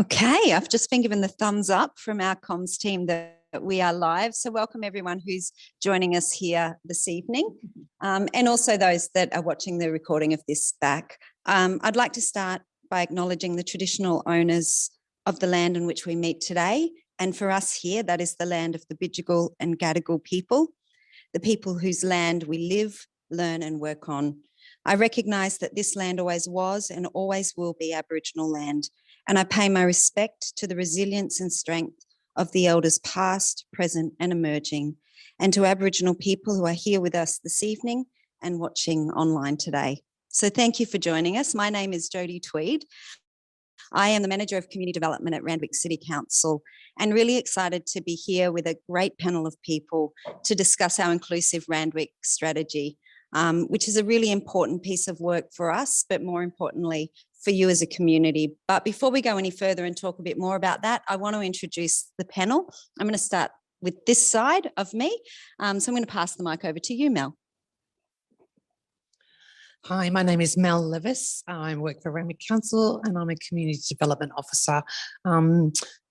Okay, I've just been given the thumbs up from our comms team that we are live. So welcome everyone who's joining us here this evening, and also those that are watching the recording of this back. I'd like to start by acknowledging the traditional owners of the land in which we meet today. And for us here, that is the land of the Bidjigal and Gadigal people, the people whose land we live, learn and work on. I recognise that this land always was and always will be Aboriginal land, and I pay my respect to the resilience and strength of the elders past, present and emerging, and to Aboriginal people who are here with us this evening and watching online today. So thank you for joining us. My name is Jodi Tweed. I am the Manager of Community Development at Randwick City Council, and really excited to be here with a great panel of people to discuss our Inclusive Randwick Strategy, which is a really important piece of work for us, but more importantly, for you as a community. But before we go any further and talk a bit more about that, I want to introduce the panel. I'm going to start with this side of me. So I'm going to pass the mic over to you, Mel. Hi, my name is Melinda Leves. I work for Randwick Council and I'm a Community Development Officer,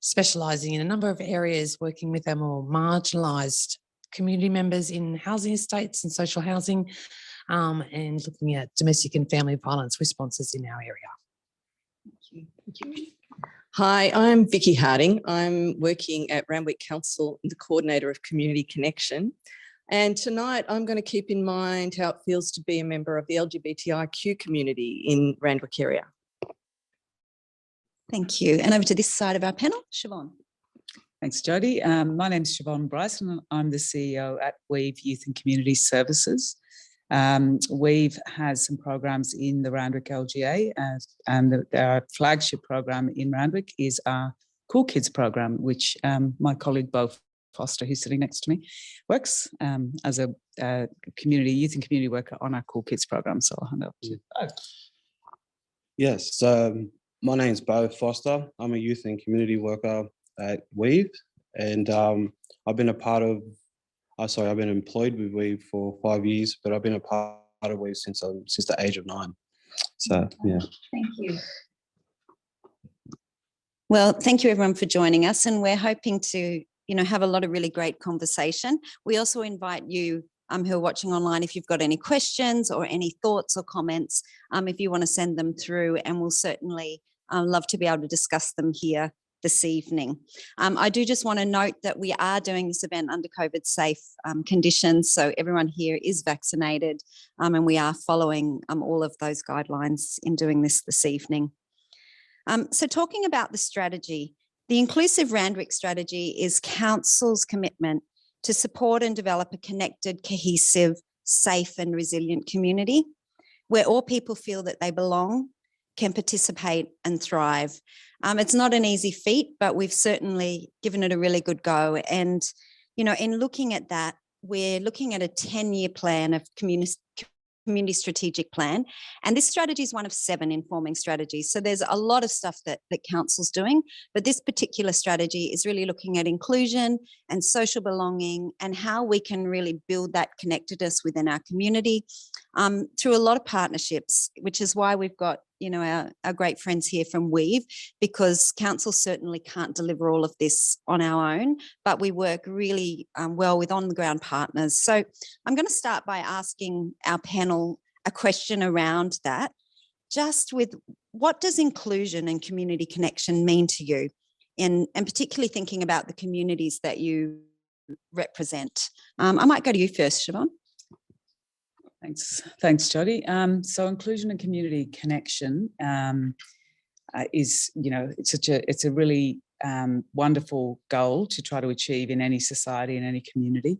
specialising in a number of areas, working with our more marginalised community members in housing estates and social housing, and looking at domestic and family violence responses in our area. Thank you. Hi, I'm Vicki Harding. I'm working at Randwick Council, the Coordinator of Community Connection. And tonight I'm going to keep in mind how it feels to be a member of the LGBTIQ community in Randwick area. Thank you. And over to this side of our panel, Siobhan. Thanks, Jodi. My name is Siobhan Bryson. I'm the CEO at Weave Youth and Community Services. Weave has some programs in the Randwick LGA, and our flagship program in Randwick is our Cool Kids program, which my colleague Beau Foster, who's sitting next to me, works as a youth and community worker on our Cool Kids program. So I'll hand over to you. Yes, my name's Beau Foster. I'm a youth and community worker at Weave, and I've been employed with Weave for 5 years, but I've been a part of Weave since the age of 9. So yeah. Thank you. Well, thank you everyone for joining us, and we're hoping to have a lot of really great conversation. We also invite you who are watching online, if you've got any questions or any thoughts or comments, if you want to send them through, and we'll certainly love to be able to discuss them here this evening. I do just want to note that we are doing this event under COVID safe conditions, so everyone here is vaccinated, and we are following all of those guidelines in doing this evening. So talking about the strategy, the Inclusive Randwick Strategy is Council's commitment to support and develop a connected, cohesive, safe and resilient community where all people feel that they belong, can participate and thrive. It's not an easy feat, but we've certainly given it a really good go. And, in looking at that, we're looking at a 10-year plan of community strategic plan, and this strategy is one of 7 informing strategies. So there's a lot of stuff that council's doing, but this particular strategy is really looking at inclusion and social belonging and how we can really build that connectedness within our community through a lot of partnerships, which is why we've got our great friends here from Weave, because council certainly can't deliver all of this on our own, but we work really well with on-the-ground partners. So I'm going to start by asking our panel a question around that, just with what does inclusion and community connection mean to you, and particularly thinking about the communities that you represent. I might go to you first, Siobhan. Thanks, Jodi. So inclusion and community connection is, it's a really wonderful goal to try to achieve in any society, in any community.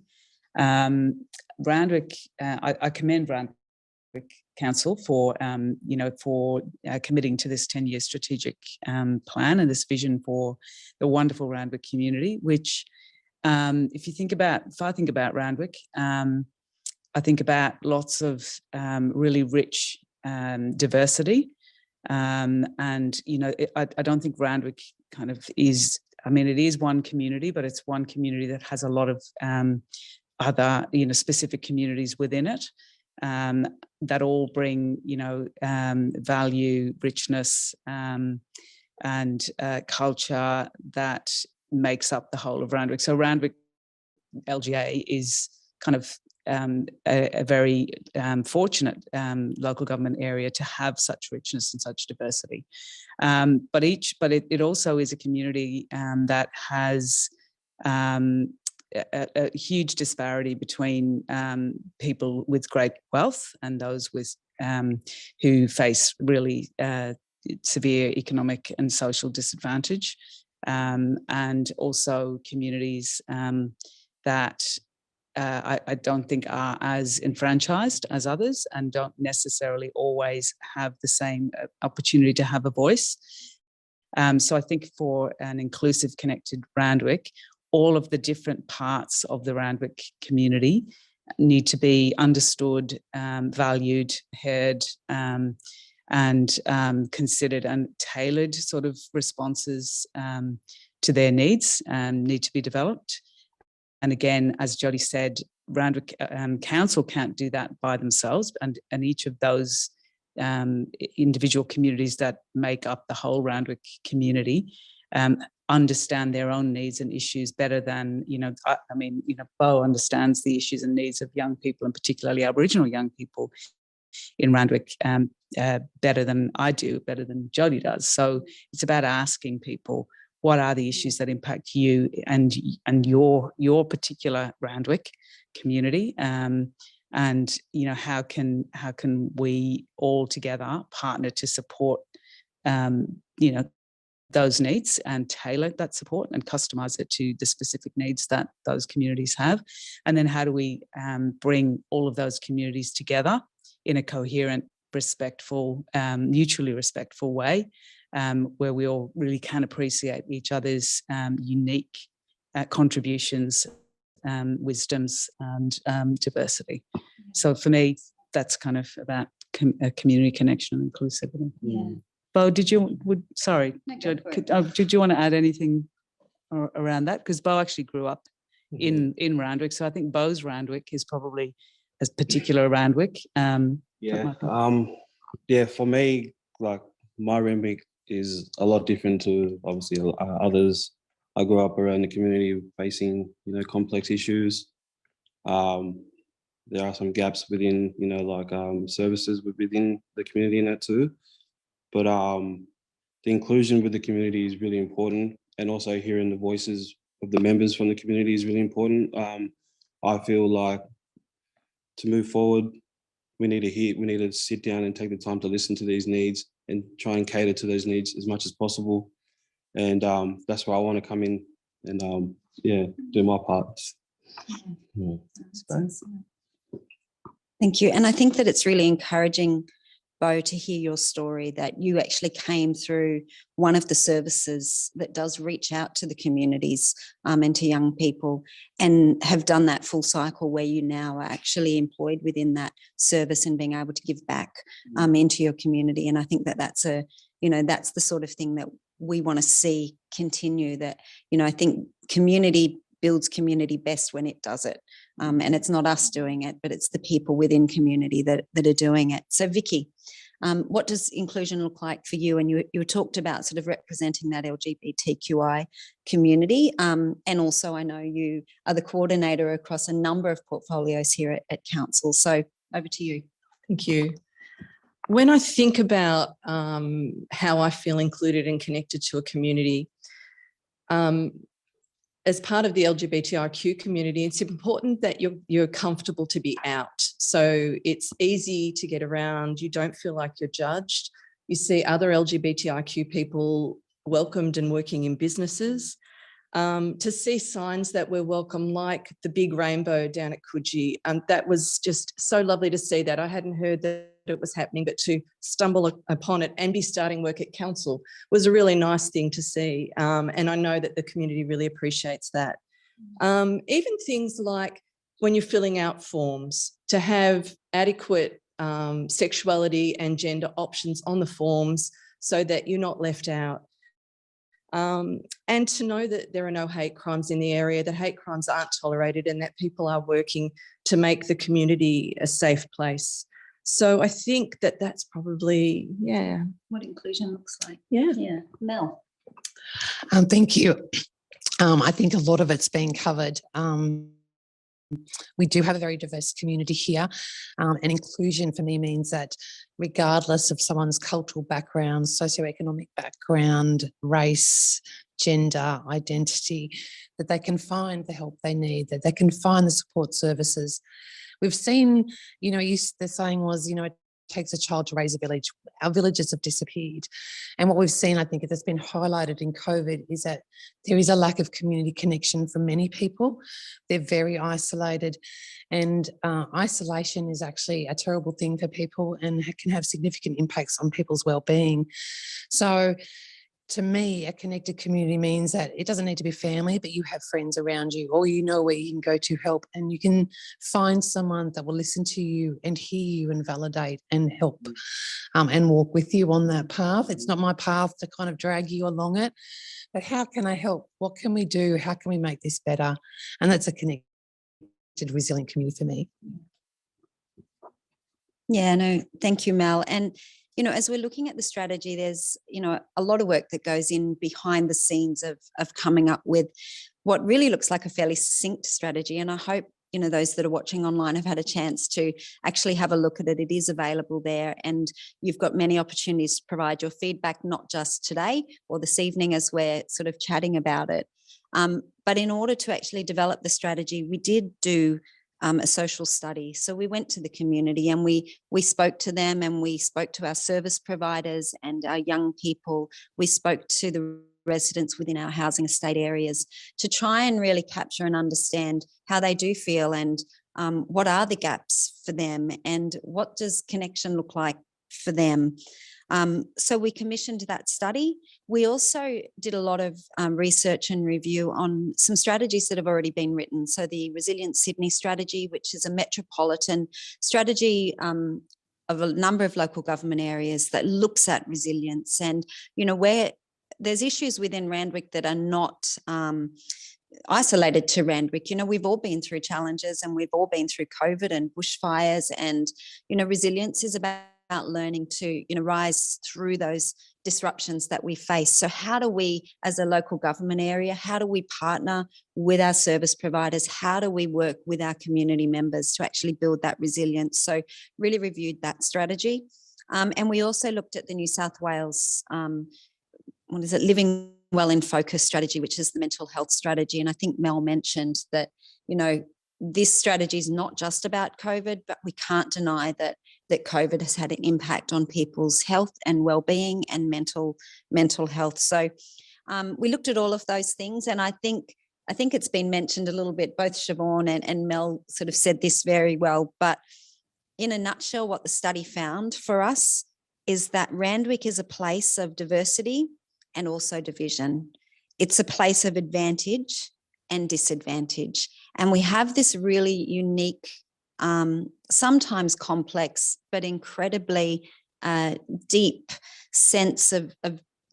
Randwick, I commend Randwick Council for, committing to this 10-year strategic plan and this vision for the wonderful Randwick community, which if I think about Randwick, I think about lots of really rich diversity, and I don't think Randwick kind of is. I mean, it is one community, but it's one community that has a lot of other specific communities within it that all bring value, richness, culture that makes up the whole of Randwick. So Randwick LGA is kind of a very fortunate local government area to have such richness and such diversity. But it also is a community that has a huge disparity between people with great wealth and those with who face really severe economic and social disadvantage, and also communities that I don't think are as enfranchised as others and don't necessarily always have the same opportunity to have a voice. So I think for an inclusive, connected Randwick, all of the different parts of the Randwick community need to be understood, valued, heard, and considered, and tailored sort of responses to their needs need to be developed. And again, as Jodi said, Randwick Council can't do that by themselves, and each of those individual communities that make up the whole Randwick community understand their own needs and issues better than, Beau understands the issues and needs of young people, and particularly Aboriginal young people in Randwick better than I do, better than Jodi does. So it's about asking people, what are the issues that impact you and your particular Randwick community, and how can we all together partner to support those needs and tailor that support and customize it to the specific needs that those communities have, and then how do we bring all of those communities together in a coherent, respectful, mutually respectful way, where we all really can appreciate each other's unique contributions, wisdoms, and diversity. So for me, that's kind of about community connection and inclusivity. Yeah. Beau, did you want to add anything around that? Because Beau actually grew up in Randwick, so I think Beau's Randwick is probably a particular Randwick. For me, like, my Randwick is a lot different to obviously others. I grew up around the community facing, complex issues. There are some gaps within, services within the community in that too. But the inclusion with the community is really important, and also hearing the voices of the members from the community is really important. I feel like to move forward, we need to sit down and take the time to listen to these needs and try and cater to those needs as much as possible. And that's where I want to come in and do my part. Yeah. Thank you. And I think that it's really encouraging, Beau, to hear your story, that you actually came through one of the services that does reach out to the communities and to young people, and have done that full cycle where you now are actually employed within that service and being able to give back into your community. And I think that that's the sort of thing that we want to see continue, that, I think community builds community best when it does it. And it's not us doing it, but it's the people within community that are doing it. So Vicki, what does inclusion look like for you? And you talked about sort of representing that LGBTQI community. And also I know you are the coordinator across a number of portfolios here at Council. So over to you. Thank you. When I think about how I feel included and connected to a community, as part of the LGBTIQ community, it's important that you're comfortable to be out. So it's easy to get around. You don't feel like you're judged. You see other LGBTIQ people welcomed and working in businesses. To see signs that we're welcome, like the big rainbow down at Coogee. That was just so lovely to see that. I hadn't heard that it was happening, but to stumble upon it and be starting work at Council was a really nice thing to see. And I know that the community really appreciates that. Even things like when you're filling out forms, to have adequate sexuality and gender options on the forms so that you're not left out. And to know that there are no hate crimes in the area, that hate crimes aren't tolerated, and that people are working to make the community a safe place. So I think that that's probably, yeah. What inclusion looks like. Yeah. Yeah. Mel. Thank you. I think a lot of it's been covered. We do have a very diverse community here, and inclusion for me means that regardless of someone's cultural background, socioeconomic background, race, gender, identity, that they can find the help they need, that they can find the support services. We've seen, the saying was, it takes a child to raise a village. Our villages have disappeared. And what we've seen, I think, that's been highlighted in COVID is that there is a lack of community connection for many people. They're very isolated, and isolation is actually a terrible thing for people and can have significant impacts on people's well-being. So to me, a connected community means that it doesn't need to be family, but you have friends around you, or you know where you can go to help, and you can find someone that will listen to you and hear you and validate and help and walk with you on that path. It's not my path to kind of drag you along it, but how can I help? What can we do? How can we make this better? And that's a connected, resilient community for me. Yeah, no, thank you, Mel. And as we're looking at the strategy, there's, a lot of work that goes in behind the scenes of coming up with what really looks like a fairly succinct strategy. And I hope, those that are watching online have had a chance to actually have a look at it. It is available there, and you've got many opportunities to provide your feedback, not just today or this evening as we're sort of chatting about it. But in order to actually develop the strategy, we did do a social study. So we went to the community and we spoke to them, and we spoke to our service providers and our young people. We spoke to the residents within our housing estate areas to try and really capture and understand how they do feel, and what are the gaps for them, and what does connection look like for them. So we commissioned that study. We also did a lot of research and review on some strategies that have already been written. So the Resilient Sydney strategy, which is a metropolitan strategy of a number of local government areas that looks at resilience, and, where there's issues within Randwick that are not isolated to Randwick. We've all been through challenges, and we've all been through COVID and bushfires, and, resilience is about learning to, rise through those disruptions that we face. So how do we, as a local government area, how do we partner with our service providers? How do we work with our community members to actually build that resilience? So really reviewed that strategy. And we also looked at the New South Wales, Living Well in Focus strategy, which is the mental health strategy. And I think Mel mentioned that, this strategy is not just about COVID, but we can't deny that COVID has had an impact on people's health and well-being and mental health. So we looked at all of those things, and I think it's been mentioned a little bit. Both Siobhan and Mel sort of said this very well, but in a nutshell, what the study found for us is that Randwick is a place of diversity and also division. It's a place of advantage and disadvantage. And we have this really unique, sometimes complex, but incredibly deep sense of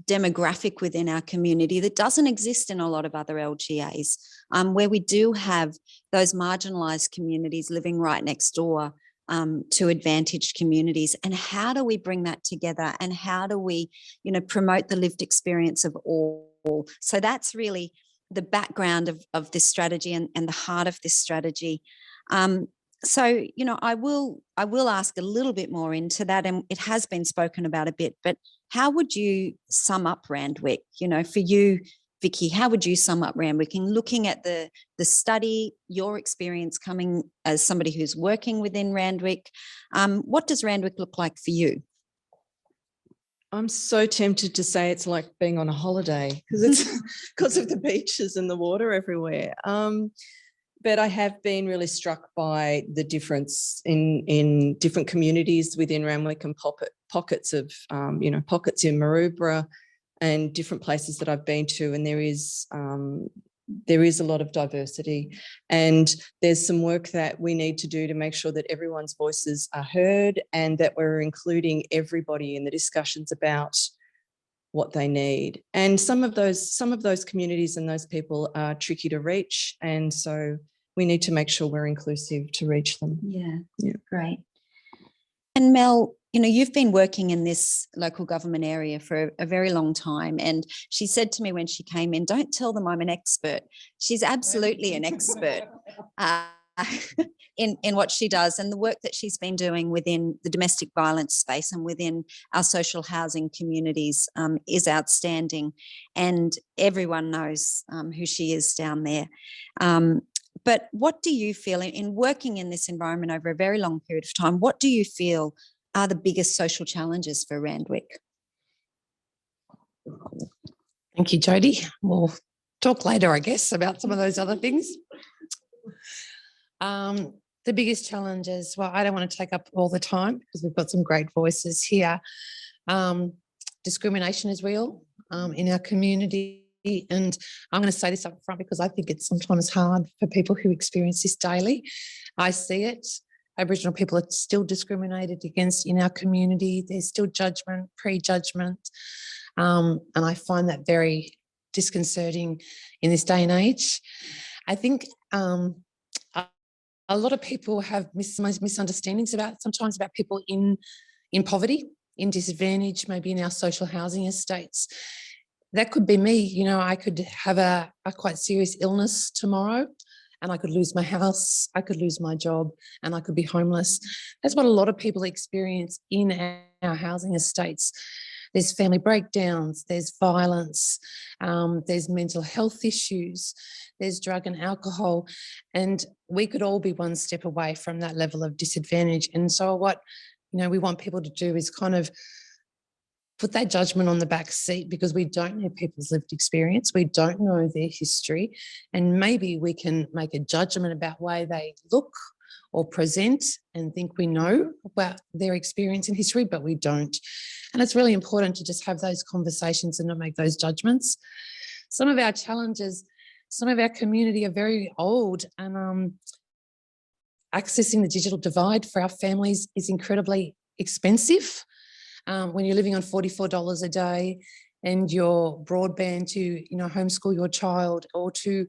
demographic within our community that doesn't exist in a lot of other LGAs, where we do have those marginalised communities living right next door to advantaged communities. And how do we bring that together? And how do we, promote the lived experience of all? So that's really the background of this strategy and the heart of this strategy. So, I will ask a little bit more into that, and it has been spoken about a bit, but how would you sum up Randwick? For you, Vicki, how would you sum up Randwick in looking at the study, your experience coming as somebody who's working within Randwick? What does Randwick look like for you? I'm so tempted to say it's like being on a holiday because of the beaches and the water everywhere. But I have been really struck by the difference in different communities within Randwick and pockets of, pockets in Maroubra and different places that I've been to. And there is a lot of diversity, and there's some work that we need to do to make sure that everyone's voices are heard and that we're including everybody in the discussions about what they need. And some of those communities and those people are tricky to reach, and so we need to make sure we're inclusive to reach them. Yeah. Great. And Mel, you know, you've been working in this local government area for a very long time. And she said to me when she came in, don't tell them I'm an expert. She's absolutely an expert in what she does, and the work that she's been doing within the domestic violence space and within our social housing communities is outstanding. And everyone knows who she is down there. But what do you feel in working in this environment over a very long period of time? What do you feel are the biggest social challenges for Randwick? Thank you, Jodi. We'll talk later, I guess, about some of those other things. The biggest challenges, well, I don't want to take up all the time because we've got some great voices here. Discrimination is real in our community. And I'm going to say this up front because I think it's sometimes hard for people who experience this daily. I see it. Aboriginal people are still discriminated against in our community. There's still judgment, prejudgment. And I find that very disconcerting in this day and age. I think a lot of people have misunderstandings sometimes about people in poverty, in disadvantage, maybe in our social housing estates. That could be me. You know, I could have a quite serious illness tomorrow and I could lose my house, I could lose my job, and I could be homeless. That's what a lot of people experience in our housing estates. There's family breakdowns, there's violence, there's mental health issues, there's drug and alcohol, and we could all be one step away from that level of disadvantage. And so what, you know, we want people to do is kind of put that judgment on the back seat, because we don't know people's lived experience, we don't know their history, and maybe we can make a judgment about why they look or present and think we know about their experience and history, but we don't. And it's really important to just have those conversations and not make those judgments. Some of our challenges, some of our community are very old, and accessing the digital divide for our families is incredibly expensive. When you're living on $44 a day and your broadband to, you know, homeschool your child or to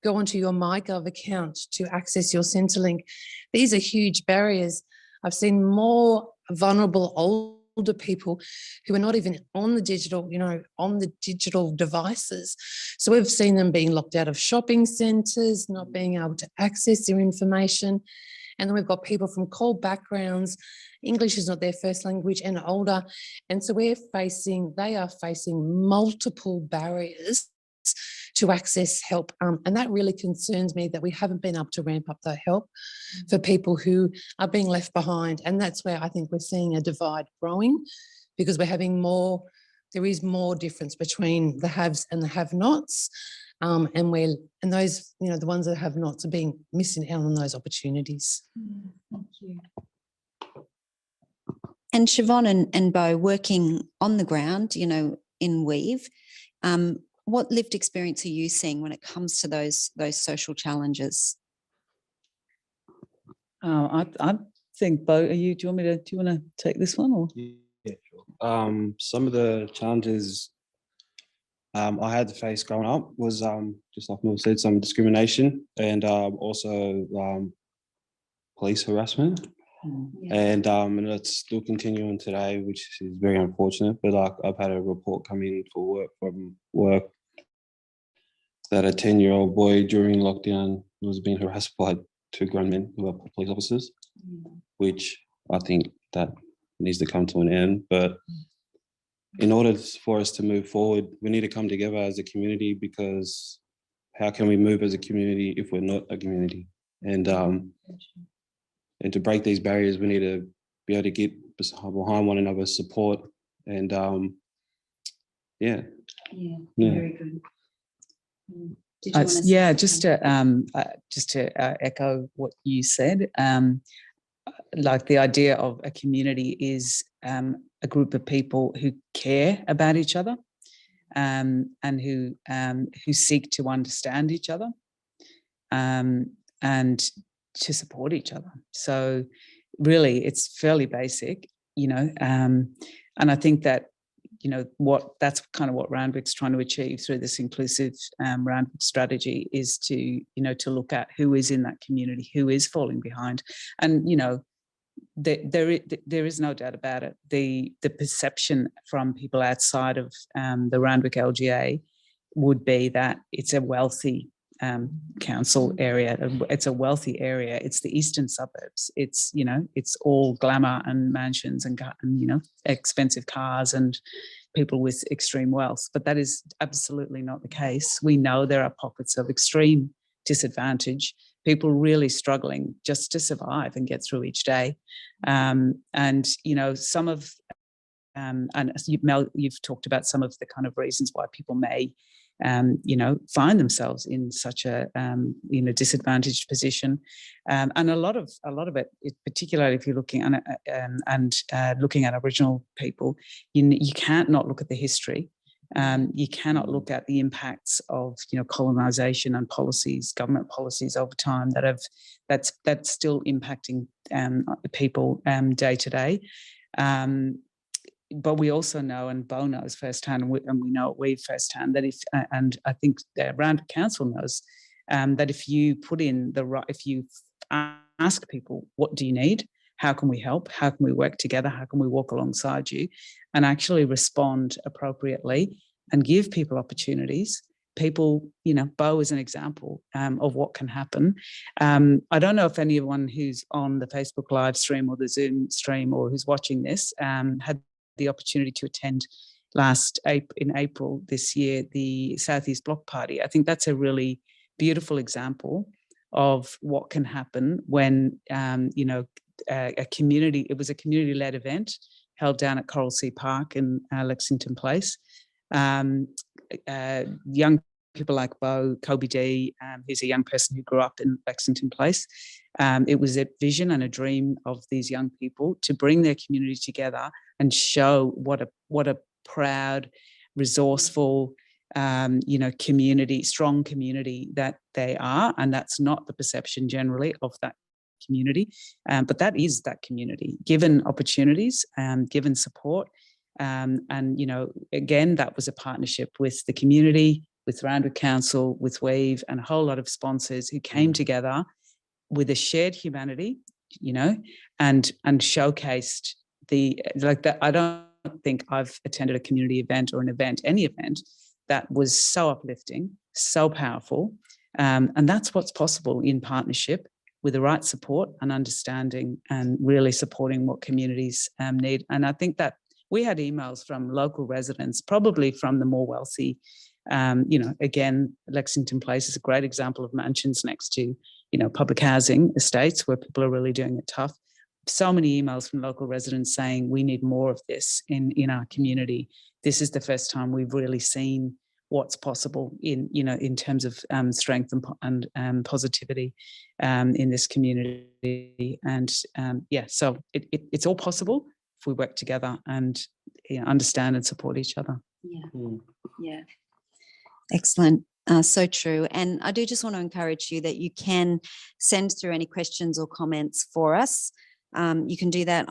go onto your MyGov account to access your Centrelink, these are huge barriers. I've seen more vulnerable older people who are not even on the digital, you know, on the digital devices. So we've seen them being locked out of shopping centres, not being able to access their information. And then we've got people from coal backgrounds, English is not their first language, and older. And so they are facing multiple barriers to access help. And that really concerns me, that we haven't been able to ramp up the help for people who are being left behind. And that's where I think we're seeing a divide growing, because we're having there is more difference between the haves and the have-nots. And those, you know, the ones that have nots are missing out on those opportunities. Thank you. And Siobhan and Beau, working on the ground, you know, in Weave, what lived experience are you seeing when it comes to those social challenges? I think, Beau, do you want to take this one? Or? Yeah, sure. Some of the challenges I had to face growing up was, just like Mel said, some discrimination and also police harassment. Yeah. And it's still continuing today, which is very unfortunate. But like, I've had a report come in from work that a 10-year-old boy during lockdown was being harassed by 2 grown men who are police officers, which I think that needs to come to an end. But in order for us to move forward, we need to come together as a community, because how can we move as a community if we're not a community? And to break these barriers, we need to be able to get behind one another's support. And yeah, Very good. Just to echo what you said. Like, the idea of a community is a group of people who care about each other, and who seek to understand each other, and to support each other. So really, it's fairly basic, you know, and I think that, you know, that's kind of what Randwick's trying to achieve through this inclusive Randwick strategy, is to, you know, to look at who is in that community, who is falling behind. And, you know, there is no doubt about it. The perception from people outside of the Randwick LGA would be that it's a wealthy council area. It's a wealthy area. It's the eastern suburbs. It's, you know, it's all glamour and mansions and you know, expensive cars and people with extreme wealth. But that is absolutely not the case. We know there are pockets of extreme disadvantage, people really struggling just to survive and get through each day. And, you know, some of, and Mel, you've talked about some of the kind of reasons why people may, you know, find themselves in such a, you know, disadvantaged position. And a lot of it, particularly if you're looking at, looking at Aboriginal people, you can't not look at the history. You cannot look at the impacts of, you know, colonisation and policies, government policies over time that's still impacting people day to day. But we also know, and Beau knows firsthand, and we know it firsthand, that and I think Randwick Council knows, that if you put in if you ask people, what do you need? How can we help? How can we work together? How can we walk alongside you and actually respond appropriately and give people opportunities? People, you know, Beau is an example of what can happen. I don't know if anyone who's on the Facebook live stream or the Zoom stream or who's watching this had the opportunity to attend in April this year, the Southeast Block Party. I think that's a really beautiful example of what can happen when, you know, it was a community-led event held down at Coral Sea Park in Lexington Place. Young people like Beau, Kobe D, who's a young person who grew up in Lexington Place. It was a vision and a dream of these young people to bring their community together and show what a proud, resourceful, you know, strong community that they are. And that's not the perception generally of that community, but that is that community, given opportunities, given support. And, you know, again, that was a partnership with the community, with Randwick Council, with Weave, and a whole lot of sponsors who came together with a shared humanity, you know, and showcased that. I don't think I've attended a community event or any event that was so uplifting, so powerful. And that's what's possible in partnership with the right support and understanding and really supporting what communities need. And I think that we had emails from local residents, probably from the more wealthy, you know, again, Lexington Place is a great example of mansions next to, you know, public housing estates where people are really doing it tough. So many emails from local residents saying we need more of this in our community. This is the first time we've really seen what's possible in, you know, in terms of strength and positivity in this community. And yeah, so it's all possible if we work together and, you know, understand and support each other. Yeah, yeah. Excellent. So true. And I do just want to encourage you that you can send through any questions or comments for us. You can do that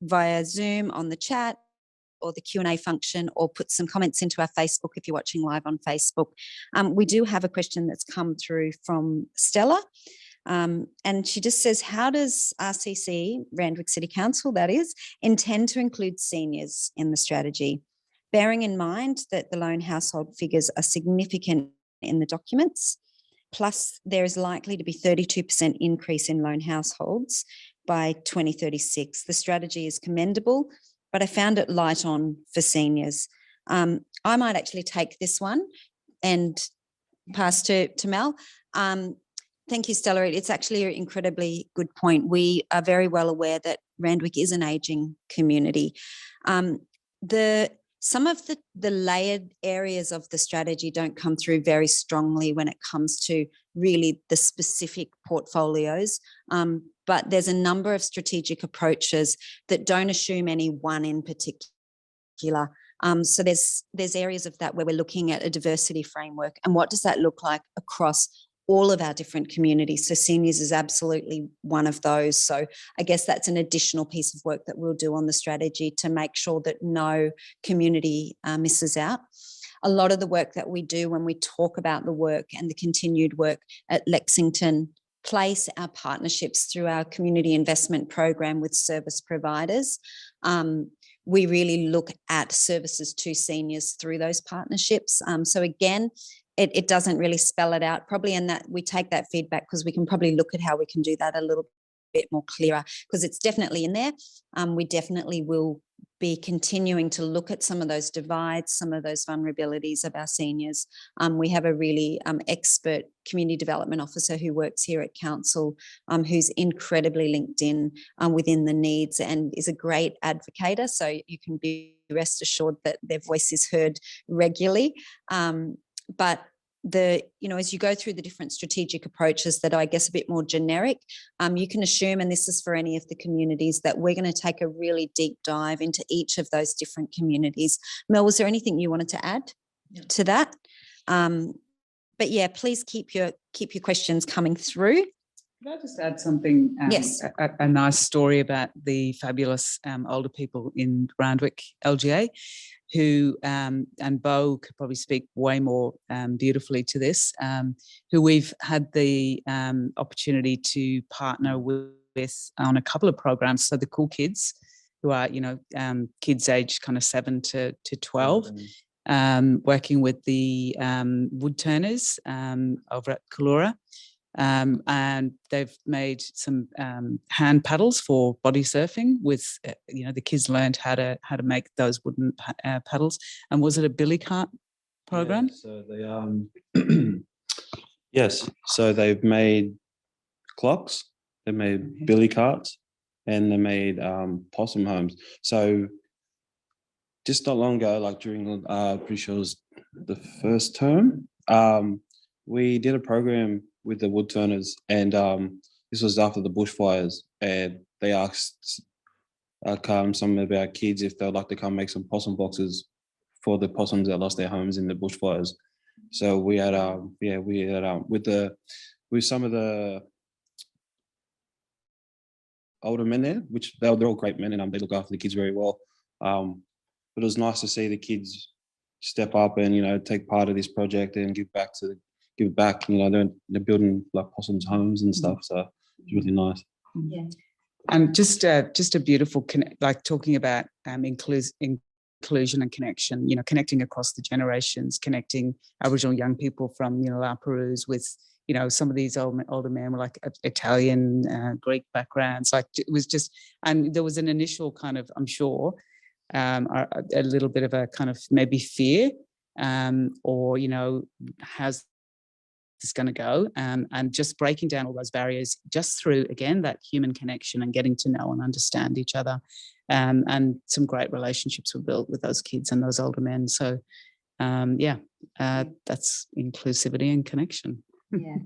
via Zoom on the chat or the Q&A function, or put some comments into our Facebook if you're watching live on Facebook. We do have a question that's come through from Stella. And she just says, how does RCC, Randwick City Council, that is, intend to include seniors in the strategy? Bearing in mind that the lone household figures are significant in the documents, plus there is likely to be 32% increase in lone households by 2036. The strategy is commendable, but I found it light on for seniors. I might actually take this one and pass to Mel. Thank you, Stella. It's actually an incredibly good point. We are very well aware that Randwick is an ageing community. Some of the layered areas of the strategy don't come through very strongly when it comes to really the specific portfolios, but there's a number of strategic approaches that don't assume any one in particular. So there's areas of that where we're looking at a diversity framework, and what does that look like across all of our different communities. So seniors is absolutely one of those. So I guess that's an additional piece of work that we'll do on the strategy to make sure that no community misses out. A lot of the work that we do when we talk about the work and the continued work at Lexington place our partnerships through our community investment program with service providers. We really look at services to seniors through those partnerships. So again, it doesn't really spell it out probably, and that we take that feedback because we can probably look at how we can do that a little bit more clearer, because it's definitely in there. We definitely will be continuing to look at some of those divides, some of those vulnerabilities of our seniors. We have a really expert community development officer who works here at council, who's incredibly linked in within the needs and is a great advocator. So you can be rest assured that their voice is heard regularly. But as you go through the different strategic approaches that are, I guess, a bit more generic, you can assume, and this is for any of the communities, that we're going to take a really deep dive into each of those different communities. Mel, was there anything you wanted to add to that? But yeah, please keep your questions coming through. Could I just add something? Yes. A nice story about the fabulous older people in Randwick LGA, who, and Beau could probably speak way more beautifully to this, who we've had the opportunity to partner with on a couple of programs. So the Cool Kids, who are, kids aged kind of 7 to 12, working with the woodturners over at Coolora. And they've made some hand paddles for body surfing with, the kids learned how to make those wooden paddles. And was it a billy cart program? Yeah, so they yes, so they've made clocks, they made billy carts, and they made possum homes. So just not long ago, like during pretty sure it was the first term, we did a program with the woodturners, and this was after the bushfires, and they asked some of our kids if they'd like to come make some possum boxes for the possums that lost their homes in the bushfires. So we had with some of the older men there, which they're all great men, and they look after the kids very well. But it was nice to see the kids step up and take part of this project and give back. They're building like possums homes and stuff, so it's really nice. Yeah. And just a beautiful talking about inclusion and connection, connecting across the generations, connecting Aboriginal young people from La Perouse with some of these older men were like Italian, Greek backgrounds. Like it was just, and there was an initial kind of, I'm sure, a little bit of a kind of maybe fear, or how's is going to go, and just breaking down all those barriers just through, again, that human connection and getting to know and understand each other, and some great relationships were built with those kids and those older men. So that's inclusivity and connection. Yeah,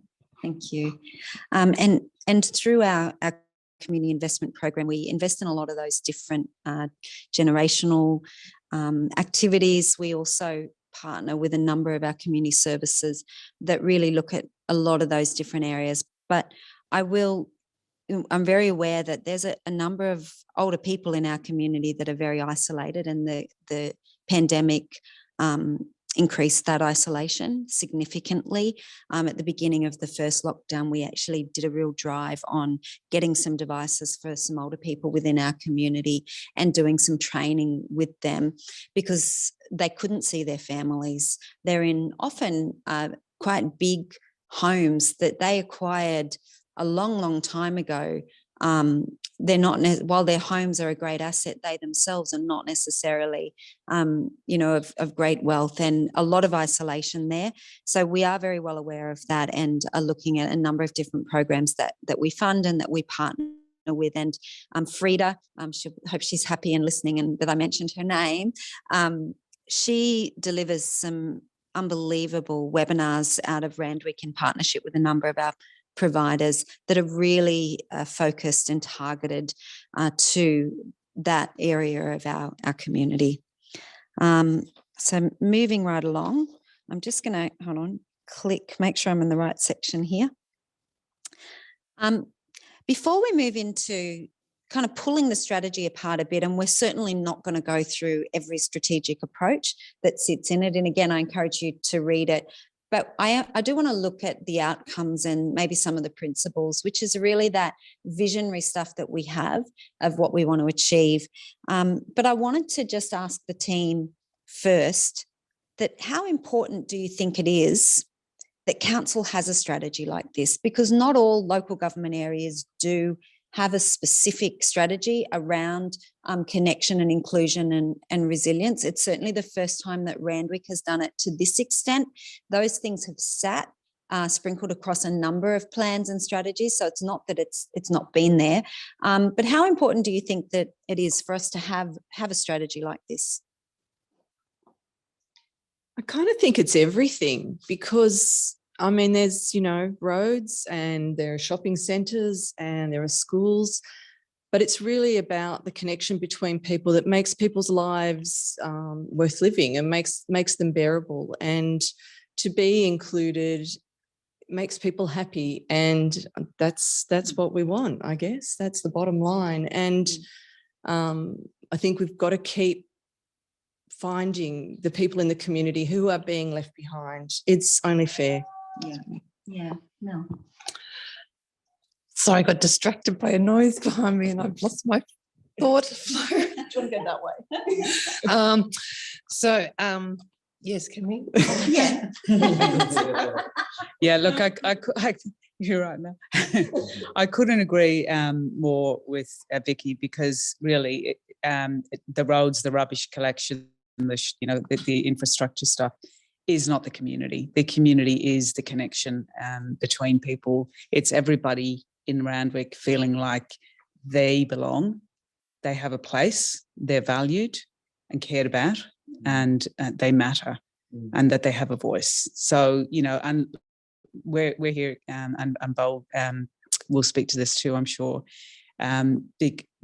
thank you. And through our community investment program, we invest in a lot of those different generational activities. We also partner with a number of our community services that really look at a lot of those different areas. But I'm very aware that there's a number of older people in our community that are very isolated, and the pandemic increased that isolation significantly. At the beginning of the first lockdown, we actually did a real drive on getting some devices for some older people within our community and doing some training with them, because they couldn't see their families. They're in often quite big homes that they acquired a long, long time ago. They're not, while their homes are a great asset, they themselves are not necessarily, of great wealth, and a lot of isolation there. So we are very well aware of that and are looking at a number of different programs that we fund and that we partner with. And Frida, hope she's happy and listening and that I mentioned her name. She delivers some unbelievable webinars out of Randwick in partnership with a number of our providers that are really focused and targeted to that area of our community. So moving right along, I'm just going to, make sure I'm in the right section here. Before we move into kind of pulling the strategy apart a bit, and we're certainly not going to go through every strategic approach that sits in it. And again, I encourage you to read it. But I do want to look at the outcomes and maybe some of the principles, which is really that visionary stuff that we have of what we want to achieve. But I wanted to just ask the team first that how important do you think it is that council has a strategy like this? Because not all local government areas do have a specific strategy around connection and inclusion and resilience. It's certainly the first time that Randwick has done it to this extent. Those things have sat sprinkled across a number of plans and strategies. So it's not that it's not been there. But how important do you think that it is for us to have a strategy like this? I kind of think it's everything, because I mean, there's, you know, roads and there are shopping centres and there are schools, but it's really about the connection between people that makes people's lives worth living and makes them bearable. And to be included makes people happy, and that's what we want, I guess. That's the bottom line. And I think we've got to keep finding the people in the community who are being left behind. It's only fair. Yeah, no. Sorry, I got distracted by a noise behind me and I've lost my thought flow. Do you want to go that way? Yes, can we? Yeah. Yeah, look, I you're right now. I couldn't agree more with Vicki, because really the roads, the rubbish collection, the infrastructure stuff is not the community. The community is the connection between people. It's everybody in Randwick feeling like they belong, they have a place, they're valued and cared about, and they matter, and that they have a voice. So, you know, and we're here, and Beau will speak to this too, I'm sure,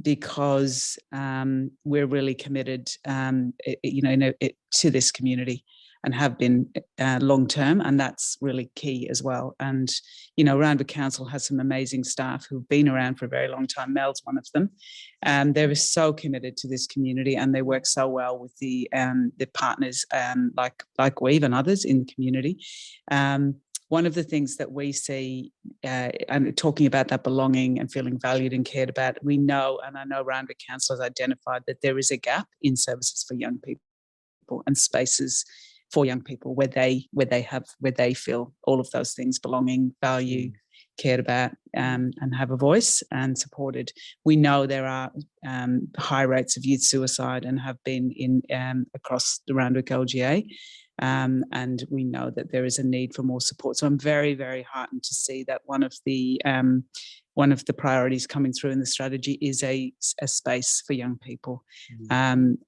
because we're really committed, to this community, and have been long term, and that's really key as well. And you know, Randwick Council has some amazing staff who've been around for a very long time. Mel's one of them. They're so committed to this community, and they work so well with the partners like Weave and others in the community. One of the things that we see, and talking about that belonging and feeling valued and cared about, we know, and I know Randwick Council has identified that there is a gap in services for young people and spaces for young people where they feel all of those things: belonging, value, cared about, and have a voice and supported. We know there are high rates of youth suicide and have been in across the Randwick LGA. And we know that there is a need for more support. So I'm very, very heartened to see that one of the priorities coming through in the strategy is a space for young people. And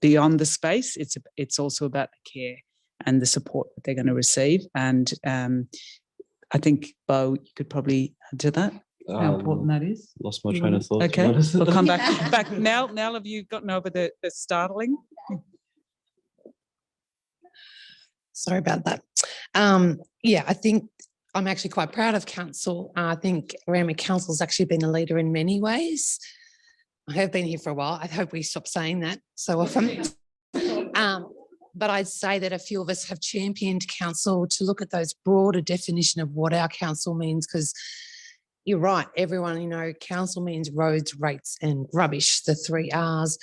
beyond the space, it's also about the care and the support that they're going to receive. And I think, Beau, you could probably add to that. How important that is. Lost my train of thought. Okay, we'll come back. Nell, have you gotten over the startling? Sorry about that. Yeah, I think I'm actually quite proud of council. I think Randwick Council has actually been a leader in many ways. I have been here for a while. I hope we stop saying that so often. But I'd say that a few of us have championed council to look at those broader definition of what our council means, because you're right, everyone, you know, council means roads, rates and rubbish, the 3 R's.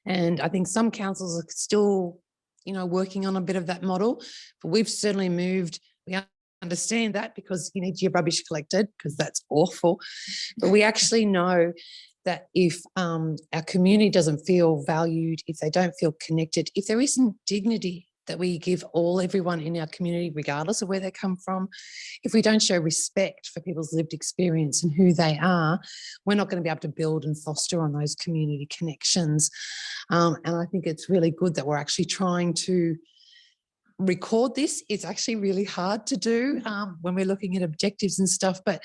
And I think some councils are still, you know, working on a bit of that model, but we've certainly moved. We understand that, because you need your rubbish collected, because that's awful. But we actually know that if our community doesn't feel valued, if they don't feel connected, if there isn't dignity that we give everyone in our community, regardless of where they come from, if we don't show respect for people's lived experience and who they are, we're not going to be able to build and foster on those community connections. And I think it's really good that we're actually trying to record this. It's actually really hard to do when we're looking at objectives and stuff, but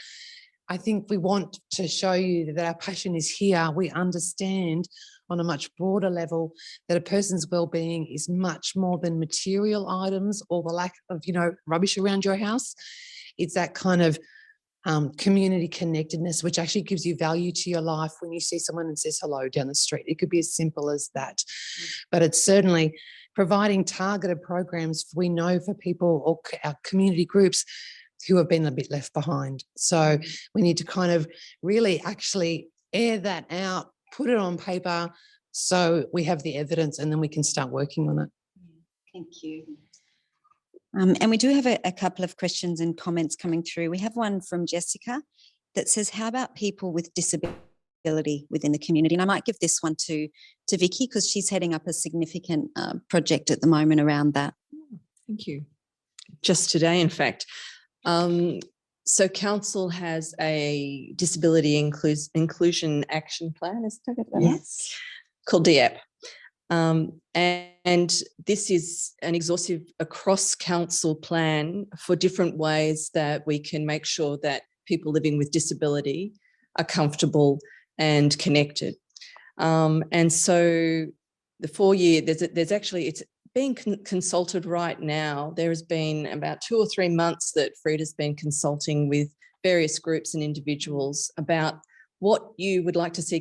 I think we want to show you that our passion is here. We understand on a much broader level that a person's well-being is much more than material items or the lack of, you know, rubbish around your house. It's that kind of community connectedness, which actually gives you value to your life when you see someone and says hello down the street. It could be as simple as that. But it's certainly providing targeted programs we know for people or our community groups who have been a bit left behind. So we need to kind of really actually air that out, put it on paper so we have the evidence and then we can start working on it. Thank you. And we do have a couple of questions and comments coming through. We have one from Jessica that says, how about people with disability within the community? And I might give this one to Vicki because she's heading up a significant project at the moment around that. Thank you. Just today, in fact. So council has a disability inclusion action plan, is that it? Yes. Called DAP. And this is an exhaustive across council plan for different ways that we can make sure that people living with disability are comfortable and connected. And so the 4-year, there's actually, it's being consulted right now. There has been about 2 or 3 months that Frida's been consulting with various groups and individuals about what you would like to see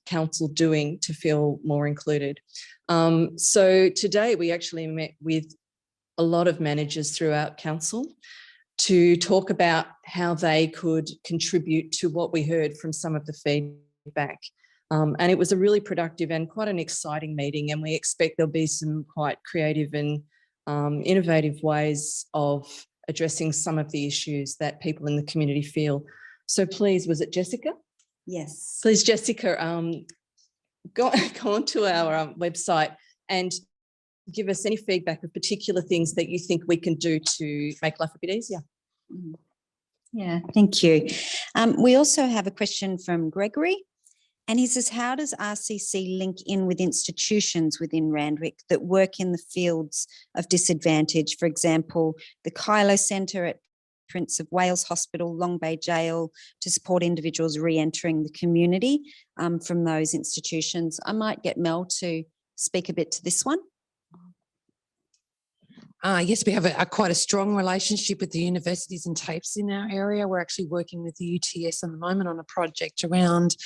council doing to feel more included. So today we actually met with a lot of managers throughout council to talk about how they could contribute to what we heard from some of the feedback. And it was a really productive and quite an exciting meeting, and we expect there'll be some quite creative and innovative ways of addressing some of the issues that people in the community feel. So please, was it Jessica? Yes. Please, Jessica, go onto our website and give us any feedback of particular things that you think we can do to make life a bit easier. Yeah, thank you. We also have a question from Gregory, and he says, how does RCC link in with institutions within Randwick that work in the fields of disadvantage? For example, the Kylo Centre at Prince of Wales Hospital, Long Bay Jail, to support individuals re-entering the community from those institutions. I might get Mel to speak a bit to this one. Yes, we have quite a strong relationship with the universities and TAFEs in our area. We're actually working with the UTS at the moment on a project around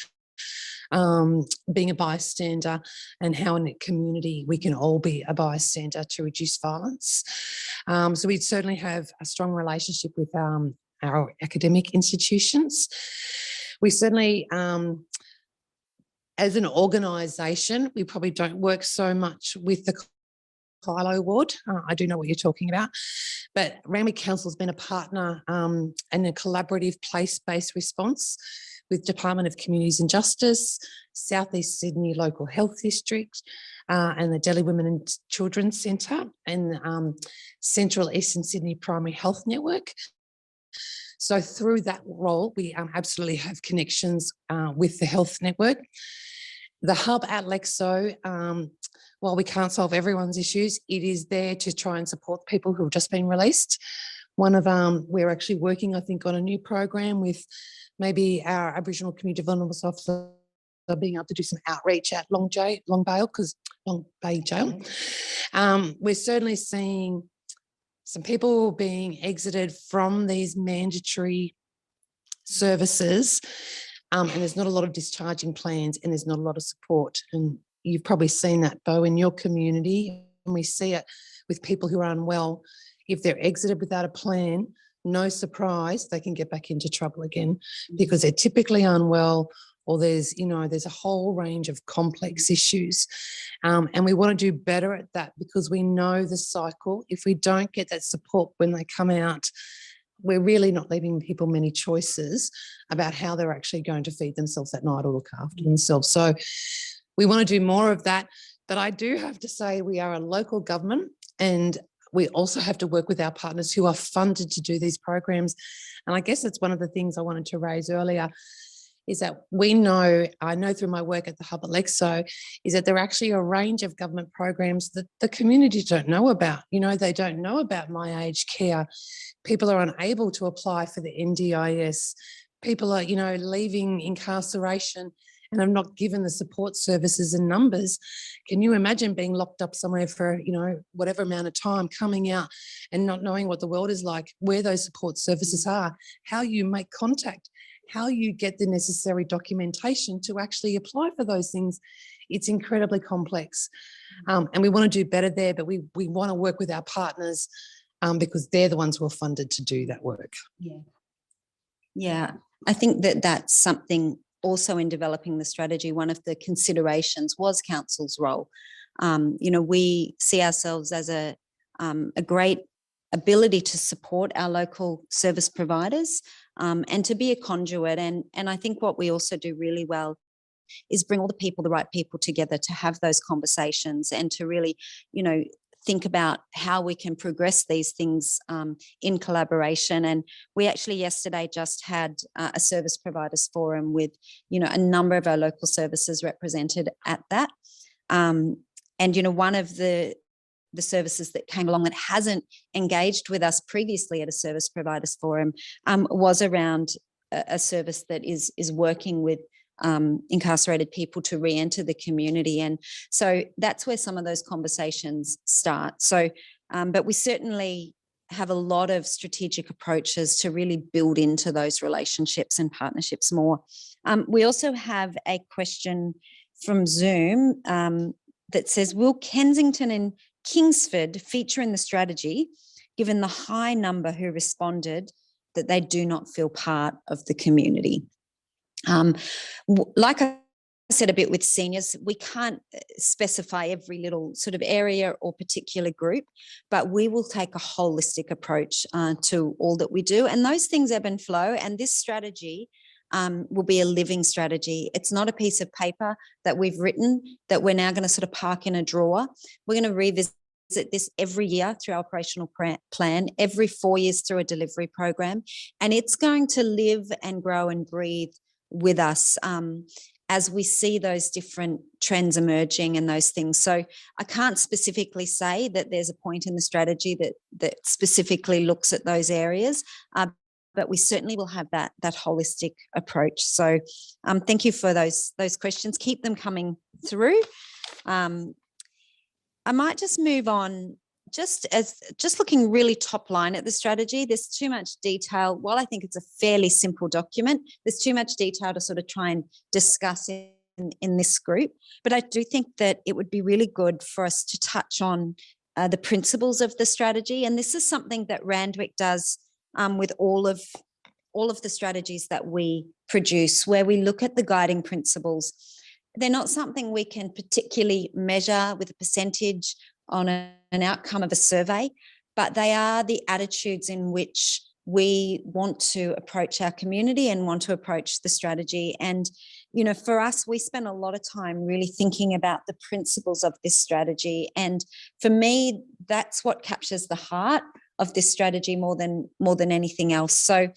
being a bystander and how in a community we can all be a bystander to reduce violence. So we certainly have a strong relationship with our academic institutions. We certainly, as an organisation, we probably don't work so much with the Kylo ward. I do know what you're talking about, but Randwick Council has been a partner and a collaborative place-based response with Department of Communities and Justice, South East Sydney Local Health District, and the Delhi Women and Children's Centre, and Central Eastern Sydney Primary Health Network. So through that role, we absolutely have connections with the health network. The hub at Lexo, while we can't solve everyone's issues, it is there to try and support people who have just been released. One of we're actually working, I think, on a new program with maybe our Aboriginal Community Development Officer being able to do some outreach at Long Bay Jail. We're certainly seeing some people being exited from these mandatory services, and there's not a lot of discharging plans and there's not a lot of support. And you've probably seen that, Beau, in your community, and we see it with people who are unwell. If they're exited without a plan, no surprise, they can get back into trouble again because they're typically unwell, or there's a whole range of complex issues. And we want to do better at that because we know the cycle. If we don't get that support when they come out, we're really not leaving people many choices about how they're actually going to feed themselves at night or look after themselves. So we want to do more of that. But I do have to say we are a local government, and we also have to work with our partners who are funded to do these programs. And I guess that's one of the things I wanted to raise earlier, is that I know through my work at the Hub at Lexo, is that there are actually a range of government programs that the community don't know about. They don't know about My Aged Care. People are unable to apply for the NDIS. People are, leaving incarceration and are not given the support services and numbers. Can you imagine being locked up somewhere for, whatever amount of time, coming out and not knowing what the world is like, where those support services are, how you make contact, how you get the necessary documentation to actually apply for those things it's incredibly complex. And we want to do better there, but we want to work with our partners because they're the ones who are funded to do that work. Yeah, I think that that's something also in developing the strategy. One of the considerations was council's role. We see ourselves as a great ability to support our local service providers and to be a conduit. And I think what we also do really well is bring all the right people together to have those conversations and to really, think about how we can progress these things in collaboration. And we actually yesterday just had a service providers forum with, a number of our local services represented at that. And, one of the services that came along that hasn't engaged with us previously at a service providers forum was around a service that is working with incarcerated people to re-enter the community. And so that's where some of those conversations start. So, but we certainly have a lot of strategic approaches to really build into those relationships and partnerships more. We also have a question from Zoom that says, will Kensington and Kingsford feature in the strategy, given the high number who responded that they do not feel part of the community? Like I said a bit with seniors, we can't specify every little sort of area or particular group, but we will take a holistic approach to all that we do. And those things ebb and flow. And this strategy will be a living strategy. It's not a piece of paper that we've written that we're now going to sort of park in a drawer. We're going to revisit this every year through our operational plan, every 4 years through a delivery program. And it's going to live and grow and breathe with us as we see those different trends emerging and those things. So I can't specifically say that there's a point in the strategy that specifically looks at those areas, but we certainly will have that holistic approach. So thank you for those questions. Keep them coming through. I might just move on. Just looking really top line at the strategy, there's too much detail. While I think it's a fairly simple document, there's too much detail to sort of try and discuss in this group. But I do think that it would be really good for us to touch on the principles of the strategy. And this is something that Randwick does with all of the strategies that we produce, where we look at the guiding principles. They're not something we can particularly measure with a percentage on an outcome of a survey, but they are the attitudes in which we want to approach our community and want to approach the strategy. And, for us, we spend a lot of time really thinking about the principles of this strategy. And for me, that's what captures the heart of this strategy more than anything else. So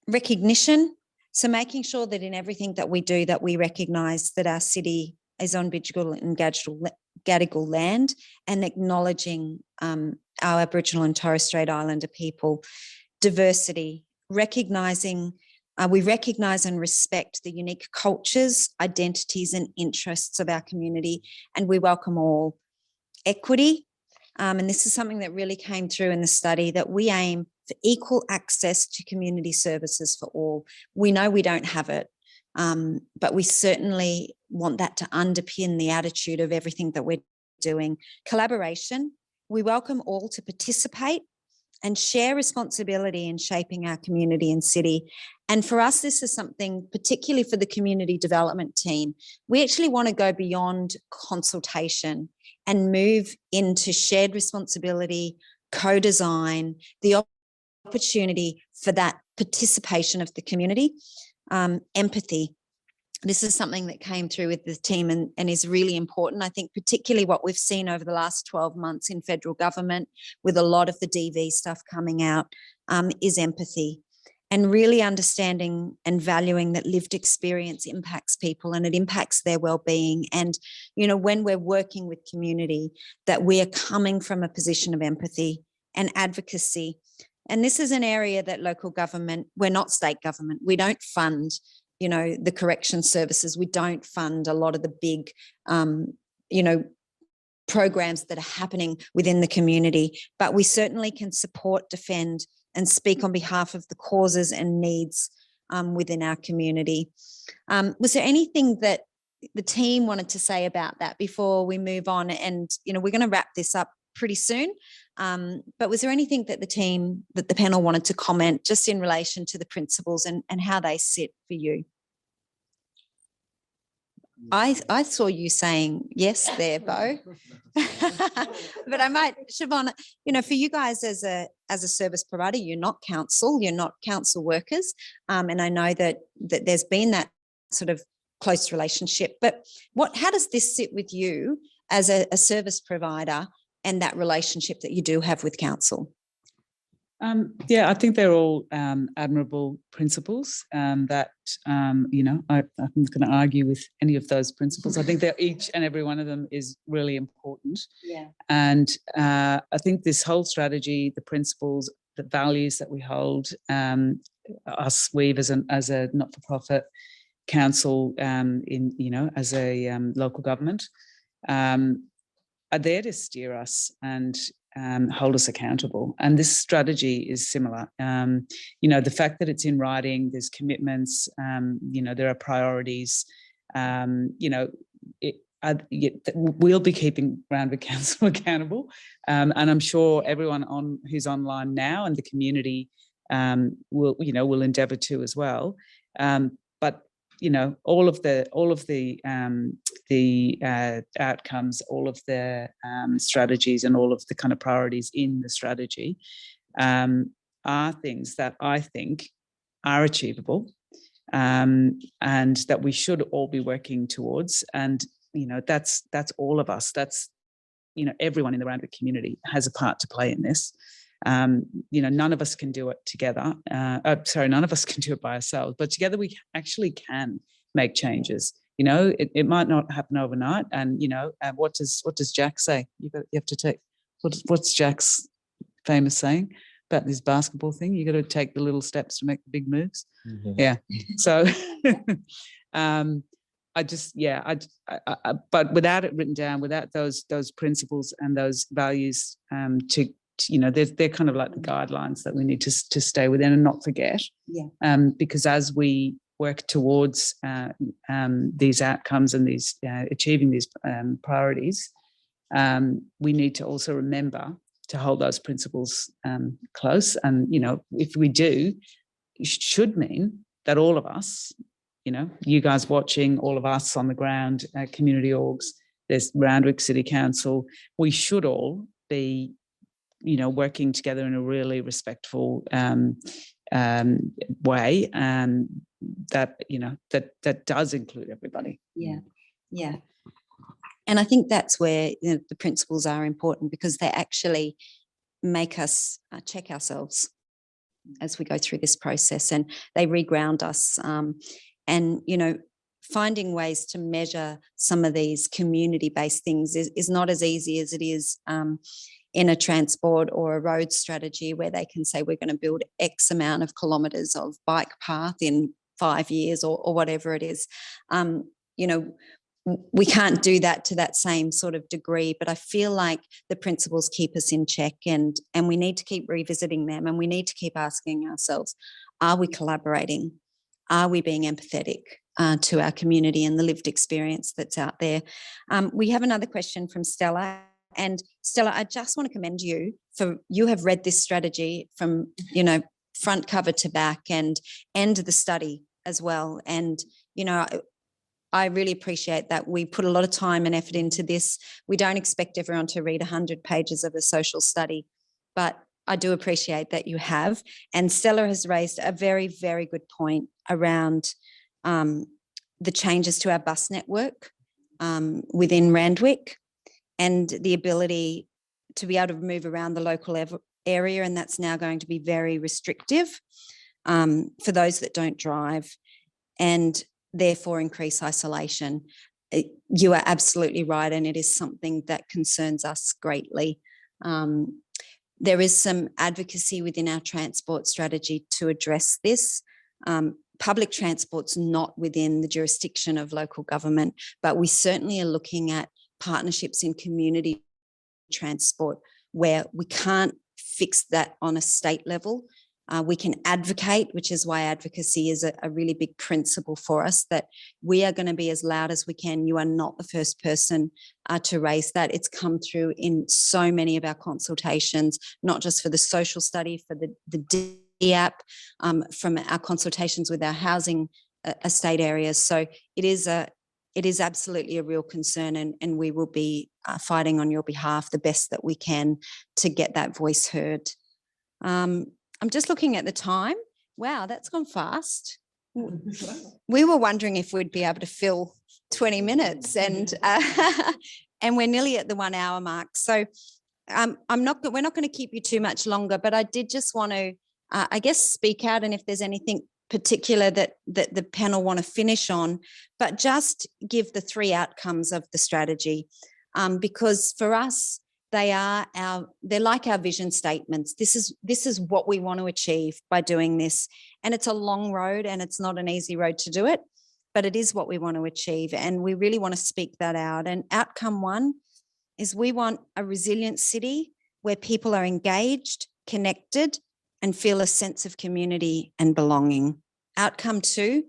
recognition, so making sure that in everything that we do, that we recognise that our city is on Bidjigal and Gadigal land, and acknowledging our Aboriginal and Torres Strait Islander people. Diversity, recognising, we recognise and respect the unique cultures, identities and interests of our community, and we welcome all. Equity, and this is something that really came through in the study, that we aim for equal access to community services for all. We know we don't have it, but we certainly want that to underpin the attitude of everything that we're doing. Collaboration, we welcome all to participate and share responsibility in shaping our community and city. And for us, this is something, particularly for the community development team, we actually want to go beyond consultation and move into shared responsibility, co-design, the opportunity for that participation of the community. Empathy. This is something that came through with the team and is really important. I think particularly what we've seen over the last 12 months in federal government with a lot of the DV stuff coming out is empathy, and really understanding and valuing that lived experience impacts people and it impacts their well-being. And, when we're working with community, that we are coming from a position of empathy and advocacy. And this is an area that local government, we're not state government, we don't fund, the correction services, we don't fund a lot of the big, programs that are happening within the community, but we certainly can support, defend and speak on behalf of the causes and needs within our community. Was there anything that the team wanted to say about that before we move on? And, we're going to wrap this up pretty soon. But was there anything that the panel wanted to comment just in relation to the principles and how they sit for you? I saw you saying yes there, Beau. But I might, Siobhan, for you guys as a service provider, you're not council workers. And I know that there's been that sort of close relationship, but how does this sit with you as a service provider and that relationship that you do have with council? Yeah, I think they're all admirable principles that, I'm not going to argue with any of those principles. I think they're each and every one of them is really important. Yeah. And I think this whole strategy, the principles, the values that we hold, us, Weave as a not-for-profit council as a local government, are there to steer us and hold us accountable. And this strategy is similar. The fact that it's in writing, there's commitments, there are priorities, we'll be keeping Randwick Council accountable. And I'm sure everyone who's online now and the community will endeavour to as well. But all of the outcomes, all of the strategies and all of the kind of priorities in the strategy are things that I think are achievable and that we should all be working towards. And, that's all of us. That's, everyone in the Randwick community has a part to play in this. None of us can do it together. None of us can do it by ourselves, but together we actually can make changes. It might not happen overnight. And, what does Jack say? You have to take, what's Jack's famous saying about this basketball thing? You got to take the little steps to make the big moves. Mm-hmm. Yeah. So, but without it written down, without those principles and those values, they're kind of like the guidelines that we need to stay within and not forget. Yeah. Because as we work towards these outcomes and these achieving these priorities, we need to also remember to hold those principles close. And if we do, it should mean that all of us, you guys watching, all of us on the ground, community orgs, there's Randwick City Council, we should all be working together in a really respectful way, that does include everybody. Yeah, yeah. And I think that's where the principles are important, because they actually make us check ourselves as we go through this process, and they reground us. And finding ways to measure some of these community-based things is not as easy as it is in a transport or a road strategy, where they can say we're going to build X amount of kilometres of bike path in 5 years or whatever it is. We can't do that to that same sort of degree, but I feel like the principles keep us in check, and we need to keep revisiting them, and we need to keep asking ourselves, are we collaborating? Are we being empathetic to our community and the lived experience that's out there? We have another question from Stella. And Stella, I just want to commend you for, you have read this strategy from, front cover to back and the study as well. And, I really appreciate that. We put a lot of time and effort into this. We don't expect everyone to read 100 pages of a social study, but I do appreciate that you have. And Stella has raised a very, very good point around the changes to our bus network within Randwick, and the ability to be able to move around the local area, and that's now going to be very restrictive for those that don't drive, and therefore increase isolation. You are absolutely right, and it is something that concerns us greatly. There is some advocacy within our transport strategy to address this. Public transport's not within the jurisdiction of local government, but we certainly are looking at partnerships in community transport where we can't fix that on a state level. We can advocate, which is why advocacy is a really big principle for us, that we are going to be as loud as we can. You are not the first person to raise that. It's come through in so many of our consultations, not just for the social study, for the DAP, from our consultations with our housing estate areas. So it is absolutely a real concern, and we will be fighting on your behalf the best that we can to get that voice heard. I'm just looking at the time. Wow, that's gone fast. We were wondering if we'd be able to fill 20 minutes, and and we're nearly at the 1 hour mark. So we're not going to keep you too much longer, but I did just want to, I guess, speak out, and if there's anything particular that the panel want to finish on, but just give the 3 outcomes of the strategy, because for us, they're like our vision statements. This is what we want to achieve by doing this. And it's a long road, and it's not an easy road to do it, but it is what we want to achieve. And we really want to speak that out. And outcome 1 is we want a resilient city where people are engaged, connected, and feel a sense of community and belonging. Outcome 2,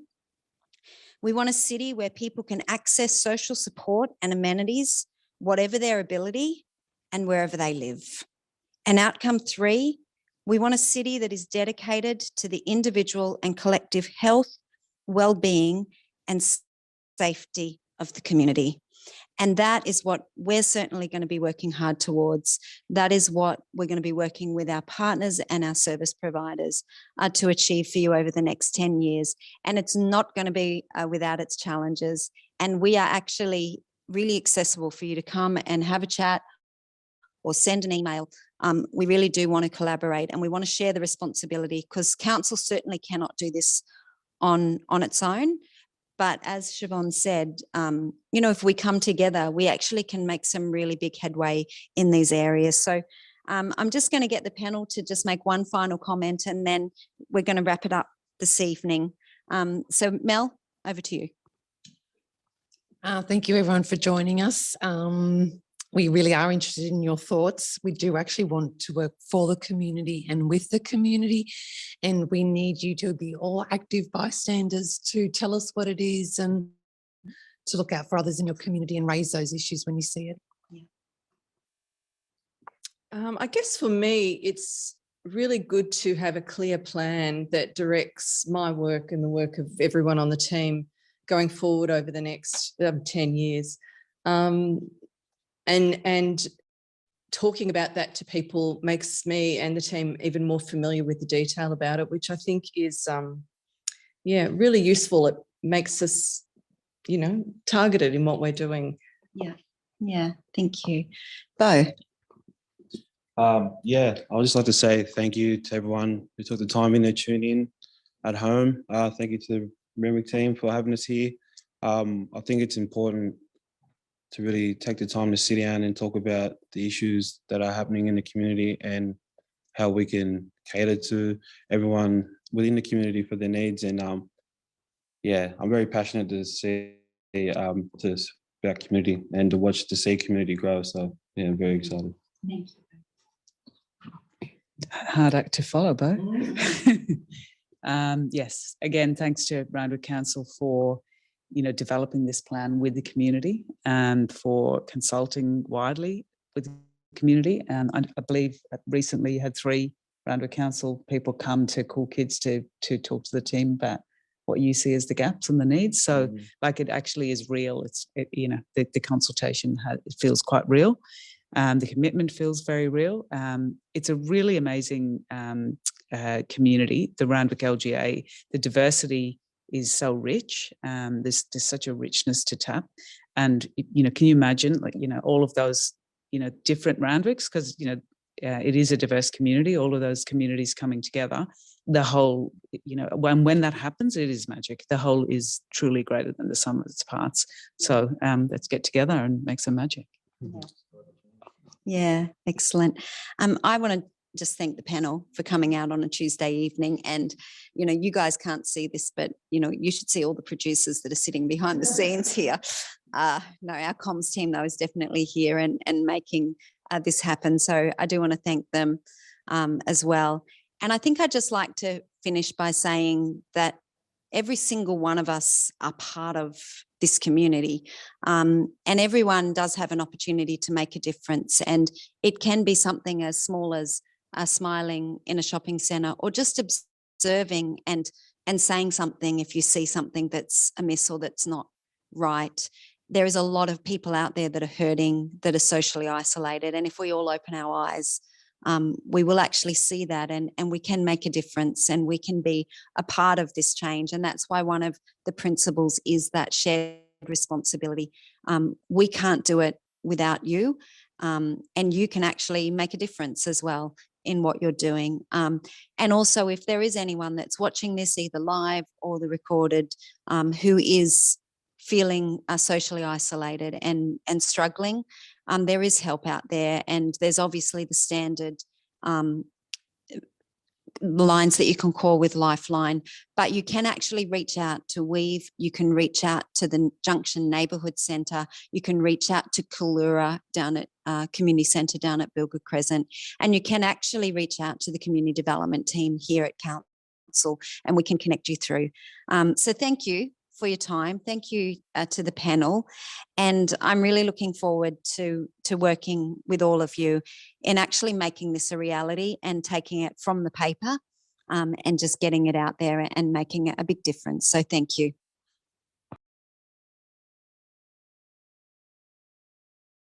we want a city where people can access social support and amenities, whatever their ability, and wherever they live. And outcome 3, we want a city that is dedicated to the individual and collective health, well-being, and safety of the community. And that is what we're certainly going to be working hard towards. That is what we're going to be working with our partners and our service providers to achieve for you over the next 10 years. And it's not going to be without its challenges. And we are actually really accessible for you to come and have a chat or send an email. We really do want to collaborate, and we want to share the responsibility, because council certainly cannot do this on its own. But as Siobhan said, if we come together, we actually can make some really big headway in these areas. So I'm just going to get the panel to just make one final comment, and then we're going to wrap it up this evening. So Mel, over to you. Thank you everyone for joining us. We really are interested in your thoughts. We do actually want to work for the community and with the community, and we need you to be all active bystanders to tell us what it is and to look out for others in your community and raise those issues when you see it. I guess for me, it's really good to have a clear plan that directs my work and the work of everyone on the team going forward over the next 10 years. And talking about that to people makes me and the team even more familiar with the detail about it, which I think is, really useful. It makes us, targeted in what we're doing. Yeah, thank you. Beau. I would just like to say thank you to everyone who took the time in to tune in at home. Thank you to the Randwick team for having us here. I think it's important to really take the time to sit down and talk about the issues that are happening in the community and how we can cater to everyone within the community for their needs. And I'm very passionate to see about community and to see community grow. So I'm very excited. Thank you. Hard act to follow, Beau. Yes, again, thanks to Randwick Council for developing this plan with the community and for consulting widely with the community. And I believe recently you had 3 Randwick Council people come to Cool Kids to talk to the team about what you see as the gaps and the needs. So it actually is real. The consultation it feels quite real. The commitment feels very real. It's a really amazing community, the Randwick LGA. The diversity is so rich. There's such a richness to tap. And, can you imagine, all of those, different Randwicks, because, it is a diverse community, all of those communities coming together. The whole, when that happens, it is magic. The whole is truly greater than the sum of its parts. So let's get together and make some magic. Yeah, excellent. I want to just thank the panel for coming out on a Tuesday evening. And, you guys can't see this, but, you should see all the producers that are sitting behind the scenes here. No, our comms team, though, is definitely here and making this happen. So I do want to thank them as well. And I think I'd just like to finish by saying that every single one of us are part of this community, and everyone does have an opportunity to make a difference. And it can be something as small as smiling in a shopping centre, or just observing and saying something if you see something that's amiss or that's not right. There is a lot of people out there that are hurting, that are socially isolated, and if we all open our eyes, we will actually see that, and we can make a difference, and we can be a part of this change. And that's why one of the principles is that shared responsibility. We can't do it without you, and you can actually make a difference as well in what you're doing. And also, if there is anyone that's watching this, either live or the recorded, who is feeling socially isolated and struggling, there is help out there, and there's obviously the standard lines that you can call with Lifeline, but you can actually reach out to Weave, you can reach out to the Junction Neighbourhood Centre, you can reach out to Coolura down at Community Centre down at Bilger Crescent, and you can actually reach out to the Community Development team here at Council, and we can connect you through. So thank you for your time. Thank you to the panel. And I'm really looking forward to working with all of you in actually making this a reality and taking it from the paper and just getting it out there and making a big difference. So thank you.